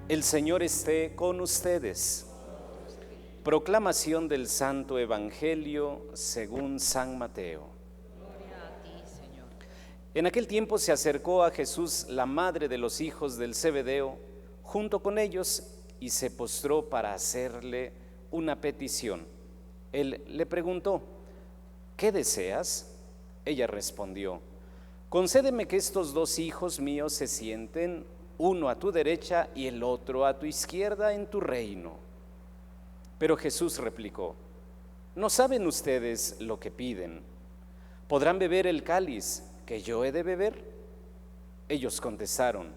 El Señor esté con ustedes. Proclamación del Santo Evangelio según San Mateo. Gloria a ti, Señor. En aquel tiempo se acercó a Jesús la madre de los hijos del Zebedeo junto con ellos y se postró para hacerle una petición. Él le preguntó: ¿qué deseas? Ella respondió: concédeme que estos dos hijos míos se sienten, uno a tu derecha y el otro a tu izquierda en tu reino. Pero Jesús replicó: ¿no saben ustedes lo que piden? ¿Podrán beber el cáliz que yo he de beber? Ellos contestaron: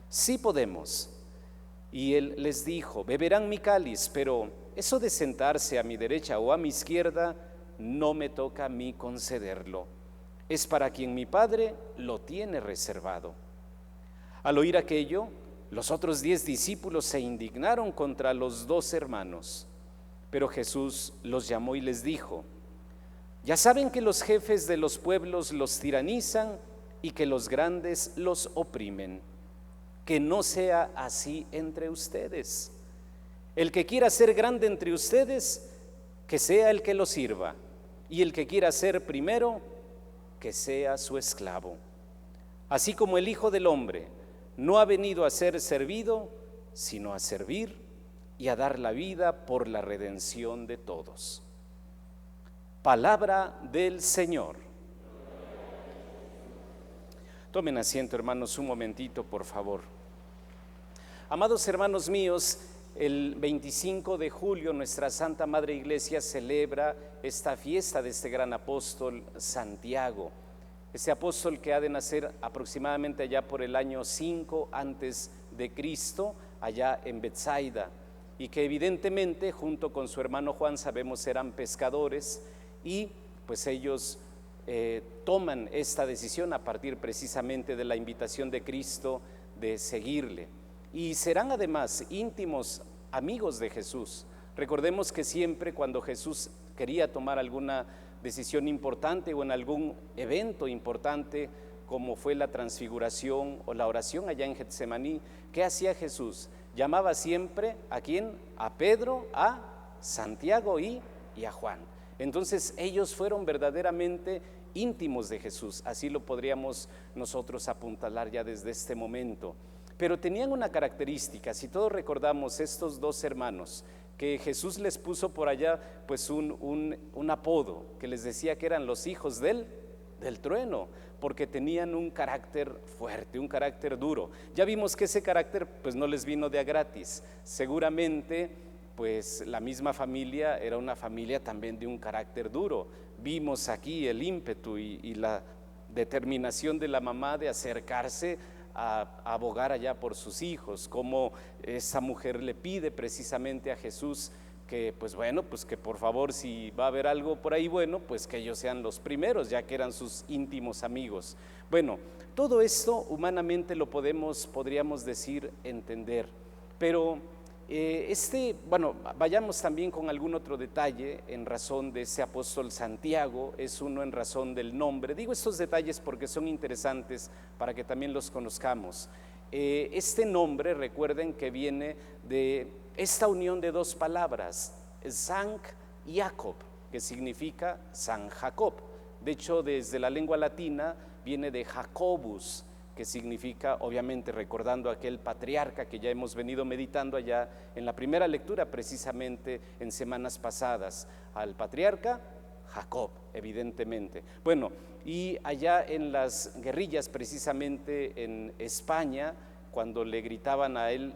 sí podemos. Y él les dijo: beberán mi cáliz, pero eso de sentarse a mi derecha o a mi izquierda no me toca a mí concederlo. Es para quien mi Padre lo tiene reservado. Al oír aquello, los otros 10 discípulos se indignaron contra los 2 hermanos. Pero Jesús los llamó y les dijo: ya saben que los jefes de los pueblos los tiranizan y que los grandes los oprimen. Que no sea así entre ustedes. El que quiera ser grande entre ustedes, que sea el que lo sirva. Y el que quiera ser primero, que sea su esclavo. Así como el Hijo del Hombre no ha venido a ser servido, sino a servir y a dar la vida por la redención de todos. Palabra del Señor. Tomen asiento, hermanos, un momentito, por favor. Amados hermanos míos, el 25 de julio nuestra Santa Madre Iglesia celebra esta fiesta de este gran apóstol Santiago. Este apóstol que ha de nacer aproximadamente allá por el año 5 antes de Cristo, allá en Betsaida, y que evidentemente junto con su hermano Juan, sabemos, eran pescadores, y pues ellos toman esta decisión a partir precisamente de la invitación de Cristo de seguirle, y serán además íntimos amigos de Jesús. Recordemos que siempre cuando Jesús quería tomar alguna decisión importante o en algún evento importante, como fue la transfiguración o la oración allá en Getsemaní, ¿qué hacía Jesús? Llamaba siempre ¿a quién? A Pedro, a Santiago y a Juan. Entonces ellos fueron verdaderamente íntimos de Jesús, así lo podríamos nosotros apuntalar ya desde este momento. Pero tenían una característica, si todos recordamos estos 2 hermanos, que Jesús les puso por allá pues un apodo que les decía que eran los hijos del trueno, porque tenían un carácter fuerte, un carácter duro. Ya vimos que ese carácter pues no les vino de a gratis. Seguramente pues la misma familia era una familia también de un carácter duro. Vimos aquí el ímpetu y la determinación de la mamá de acercarse a abogar allá por sus hijos, como esa mujer le pide precisamente a Jesús que pues bueno, pues que por favor, si va a haber algo por ahí bueno, pues que ellos sean los primeros, ya que eran sus íntimos amigos. Bueno, todo esto humanamente lo podríamos decir, entender, pero vayamos también con algún otro detalle en razón de ese apóstol Santiago. Es uno en razón del nombre. Digo estos detalles porque son interesantes para que también los conozcamos. Este nombre, recuerden que viene de esta unión de 2 palabras, Sank y Jacob, que significa San Jacob. De hecho, desde la lengua latina viene de Jacobus, que significa, obviamente recordando a aquel patriarca que ya hemos venido meditando allá en la primera lectura, precisamente en semanas pasadas, al patriarca Jacob, evidentemente. Bueno, y allá en las guerrillas, precisamente en España, cuando le gritaban a él,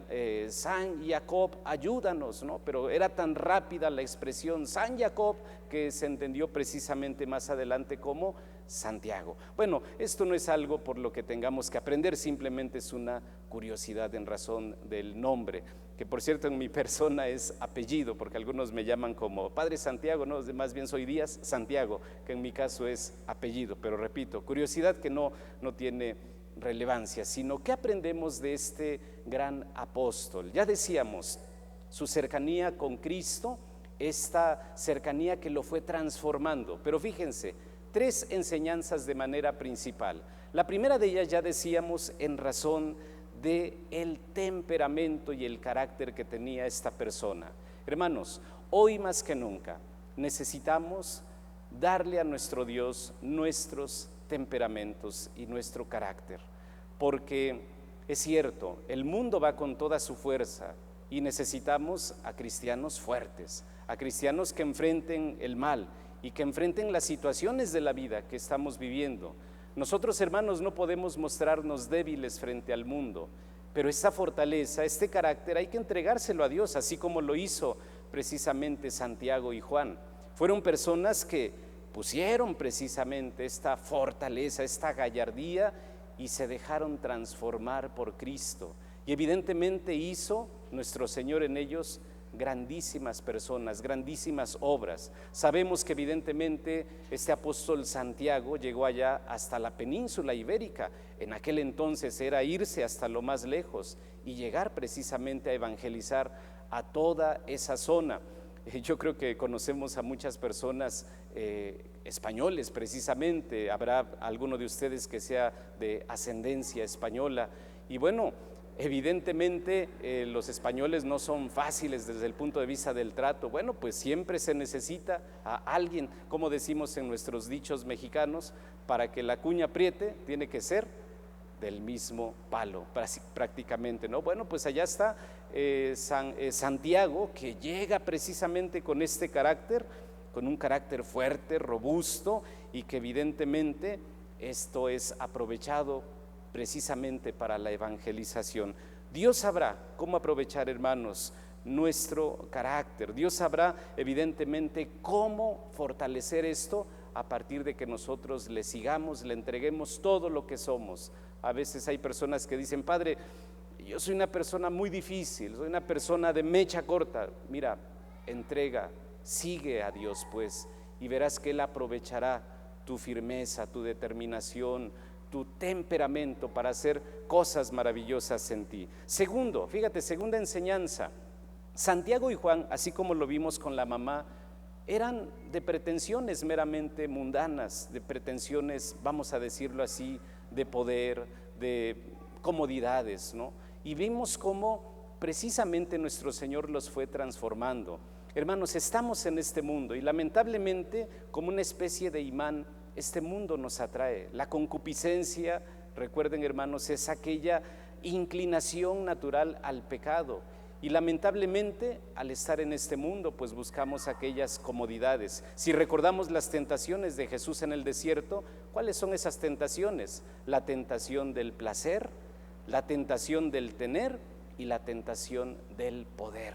San Jacob, ayúdanos, ¿no? Pero era tan rápida la expresión San Jacob que se entendió precisamente más adelante como Santiago. Bueno, esto no es algo por lo que tengamos que aprender, simplemente es una curiosidad en razón del nombre, que por cierto en mi persona es apellido, porque algunos me llaman como Padre Santiago, no, más bien soy Díaz Santiago, que en mi caso es apellido, pero repito, curiosidad que no tiene relevancia, sino ¿qué aprendemos de este gran apóstol? Ya decíamos, su cercanía con Cristo, esta cercanía que lo fue transformando, pero fíjense, 3 enseñanzas de manera principal. La primera de ellas ya decíamos en razón de el temperamento y el carácter que tenía esta persona. Hermanos, hoy más que nunca necesitamos darle a nuestro Dios nuestros temperamentos y nuestro carácter, porque es cierto, el mundo va con toda su fuerza y necesitamos a cristianos fuertes, a cristianos que enfrenten el mal y que enfrenten las situaciones de la vida que estamos viviendo. Nosotros, hermanos, no podemos mostrarnos débiles frente al mundo, pero esta fortaleza, este carácter hay que entregárselo a Dios, así como lo hizo precisamente Santiago y Juan. Fueron personas que pusieron precisamente esta fortaleza, esta gallardía, y se dejaron transformar por Cristo. Y evidentemente hizo nuestro Señor en ellos grandísimas personas, grandísimas obras. Sabemos que evidentemente este apóstol Santiago llegó allá hasta la península ibérica. En aquel entonces era irse hasta lo más lejos y llegar precisamente a evangelizar a toda esa zona. Yo creo que conocemos a muchas personas españoles precisamente, habrá alguno de ustedes que sea de ascendencia española, y bueno, evidentemente los españoles no son fáciles desde el punto de vista del trato. Bueno, pues siempre se necesita a alguien, como decimos en nuestros dichos mexicanos, para que la cuña apriete tiene que ser del mismo palo prácticamente, ¿no? Bueno, pues allá está Santiago, que llega precisamente con este carácter, con un carácter fuerte, robusto, y que evidentemente esto es aprovechado precisamente para la evangelización. Dios sabrá cómo aprovechar, hermanos, nuestro carácter. Dios sabrá evidentemente cómo fortalecer esto a partir de que nosotros le sigamos, le entreguemos todo lo que somos. A veces hay personas que dicen: Padre, yo soy una persona muy difícil, soy una persona de mecha corta. Mira, entrega, sigue a Dios pues, y verás que Él aprovechará tu firmeza, tu determinación, tu temperamento para hacer cosas maravillosas en ti. Segundo, fíjate, segunda enseñanza: Santiago y Juan, así como lo vimos con la mamá, eran de pretensiones meramente mundanas, de pretensiones, vamos a decirlo así, de poder, de comodidades, ¿no? Y vimos cómo precisamente nuestro Señor los fue transformando. Hermanos, estamos en este mundo y lamentablemente, como una especie de imán, este mundo nos atrae. La concupiscencia, recuerden, hermanos, es aquella inclinación natural al pecado. Y lamentablemente, al estar en este mundo, pues buscamos aquellas comodidades. Si recordamos las tentaciones de Jesús en el desierto, ¿cuáles son esas tentaciones? La tentación del placer, la tentación del tener y la tentación del poder.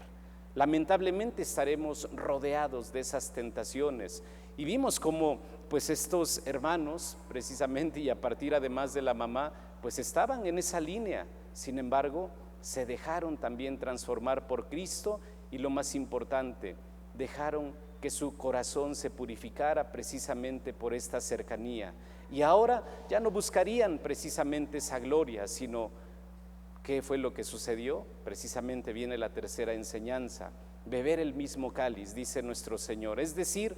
Lamentablemente estaremos rodeados de esas tentaciones. Y vimos cómo pues estos hermanos, precisamente, y a partir además de la mamá, pues estaban en esa línea. Sin embargo, se dejaron también transformar por Cristo, y lo más importante, dejaron que su corazón se purificara precisamente por esta cercanía. Y ahora ya no buscarían precisamente esa gloria, sino ¿qué fue lo que sucedió? Precisamente viene la tercera enseñanza: beber el mismo cáliz, dice nuestro Señor, es decir,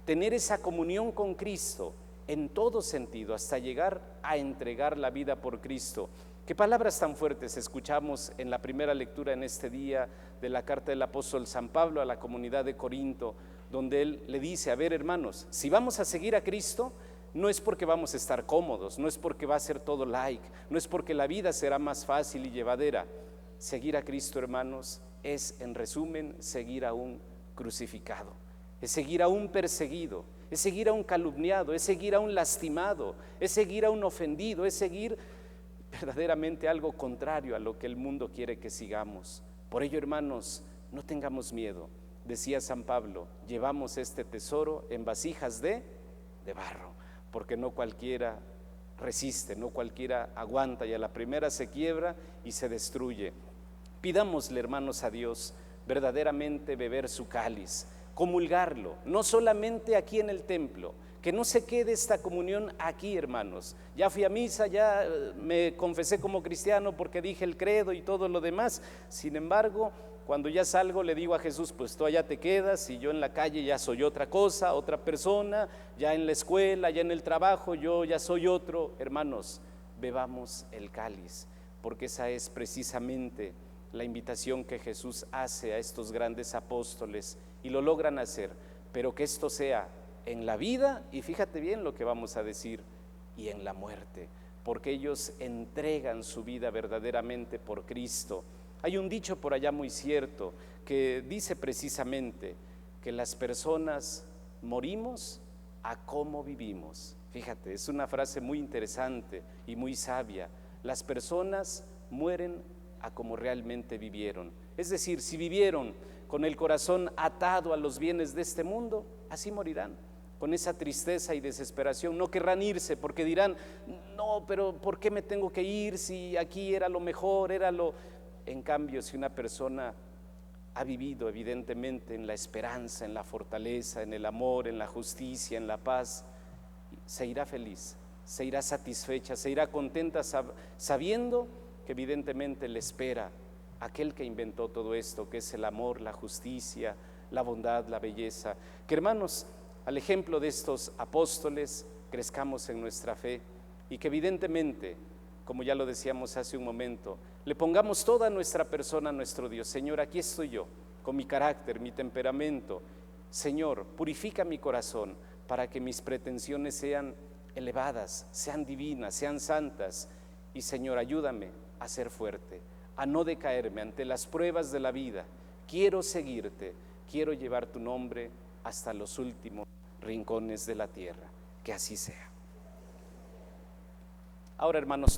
tener esa comunión con Cristo en todo sentido, hasta llegar a entregar la vida por Cristo. Qué palabras tan fuertes escuchamos en la primera lectura en este día de la carta del apóstol San Pablo a la comunidad de Corinto, donde él le dice: a ver, hermanos, si vamos a seguir a Cristo, no es porque vamos a estar cómodos, no es porque va a ser todo like, no es porque la vida será más fácil y llevadera. Seguir a Cristo, hermanos, es, en resumen, seguir a un crucificado, es seguir a un perseguido, es seguir a un calumniado, es seguir a un lastimado, es seguir a un ofendido, es seguir verdaderamente algo contrario a lo que el mundo quiere que sigamos. Por ello, hermanos, no tengamos miedo. Decía San Pablo: llevamos este tesoro en vasijas de barro, porque no cualquiera resiste, no cualquiera aguanta, y a la primera se quiebra y se destruye. Pidámosle, hermanos, a Dios verdaderamente beber su cáliz, comulgarlo, no solamente aquí en el templo, que no se quede esta comunión aquí, hermanos. Ya fui a misa, ya me confesé como cristiano porque dije el credo y todo lo demás. Sin embargo, cuando ya salgo le digo a Jesús: pues tú allá te quedas, y yo en la calle ya soy otra cosa, otra persona, ya en la escuela, ya en el trabajo, yo ya soy otro. Hermanos, bebamos el cáliz, porque esa es precisamente la invitación que Jesús hace a estos grandes apóstoles y lo logran hacer, pero que esto sea en la vida, y fíjate bien lo que vamos a decir, y en la muerte, porque ellos entregan su vida verdaderamente por Cristo. Hay un dicho por allá muy cierto que dice precisamente que las personas morimos a cómo vivimos. Fíjate, es una frase muy interesante y muy sabia. Las personas mueren a como realmente vivieron. Es decir, si vivieron con el corazón atado a los bienes de este mundo, así morirán, con esa tristeza y desesperación. No querrán irse porque dirán, no, pero ¿por qué me tengo que ir si aquí era lo mejor, era lo... En cambio, si una persona ha vivido evidentemente en la esperanza, en la fortaleza, en el amor, en la justicia, en la paz, se irá feliz, se irá satisfecha, se irá contenta sabiendo que evidentemente le espera aquel que inventó todo esto, que es el amor, la justicia, la bondad, la belleza. Que hermanos, al ejemplo de estos apóstoles, crezcamos en nuestra fe y que evidentemente, como ya lo decíamos hace un momento, le pongamos toda nuestra persona a nuestro Dios. Señor, aquí estoy yo, con mi carácter, mi temperamento. Señor, purifica mi corazón para que mis pretensiones sean elevadas, sean divinas, sean santas. Y Señor, ayúdame a ser fuerte, a no decaerme ante las pruebas de la vida. Quiero seguirte, quiero llevar tu nombre hasta los últimos rincones de la tierra. Que así sea. Ahora, hermanos,